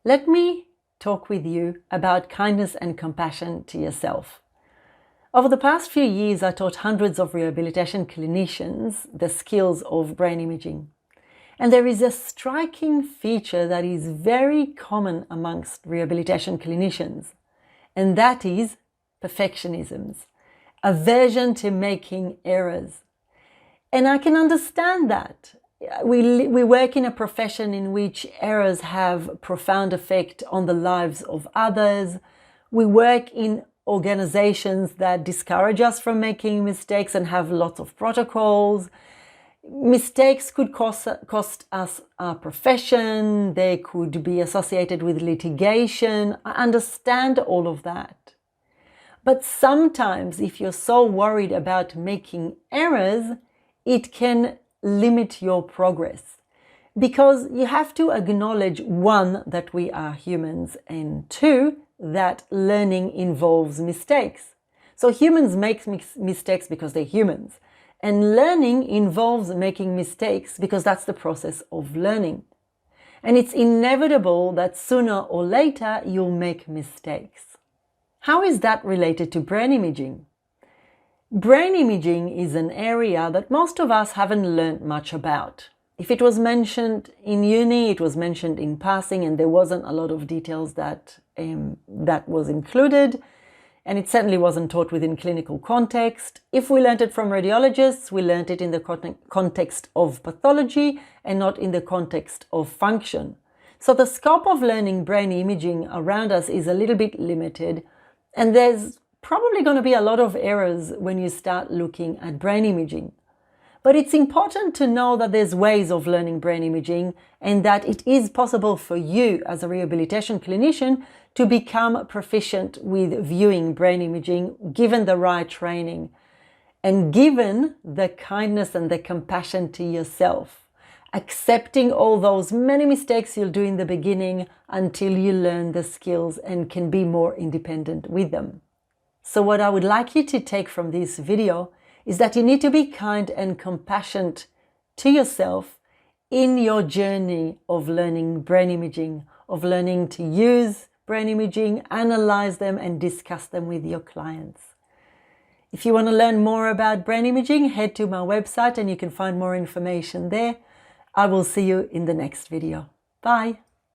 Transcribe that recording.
Let me talk with you about kindness and compassion to yourself. Over the past few years, I taught hundreds of rehabilitation clinicians the skills of brain imaging. And there is a striking feature that is very common amongst rehabilitation clinicians, and that is perfectionism, aversion to making errors. And I can understand that. We work in a profession in which errors have profound effect on the lives of others. We work in organizations that discourage us from making mistakes and have lots of protocols. Mistakes could cost us our profession. They could be associated with litigation. I understand all of that. But sometimes if you're so worried about making errors, it can limit your progress, because you have to acknowledge, one, that we are humans, and two, that learning involves mistakes. So humans make mistakes because they're humans, and learning involves making mistakes because that's the process of learning. And it's inevitable that sooner or later you'll make mistakes. How is that related to brain imaging? Brain imaging is an area that most of us haven't learned much about. If it was mentioned in uni, it was mentioned in passing, and there wasn't a lot of details that was included, and it certainly wasn't taught within clinical context. If we learned it from radiologists, we learned it in the context of pathology and not in the context of function. So the scope of learning brain imaging around us is a little bit limited, and there's probably going to be a lot of errors when you start looking at brain imaging. But it's important to know that there's ways of learning brain imaging, and that it is possible for you as a rehabilitation clinician to become proficient with viewing brain imaging, given the right training and given the kindness and the compassion to yourself, accepting all those many mistakes you'll do in the beginning until you learn the skills and can be more independent with them. So what I would like you to take from this video is that you need to be kind and compassionate to yourself in your journey of learning brain imaging, of learning to use brain imaging, analyze them, and discuss them with your clients. If you want to learn more about brain imaging, head to my website and you can find more information there. I will see you in the next video. Bye.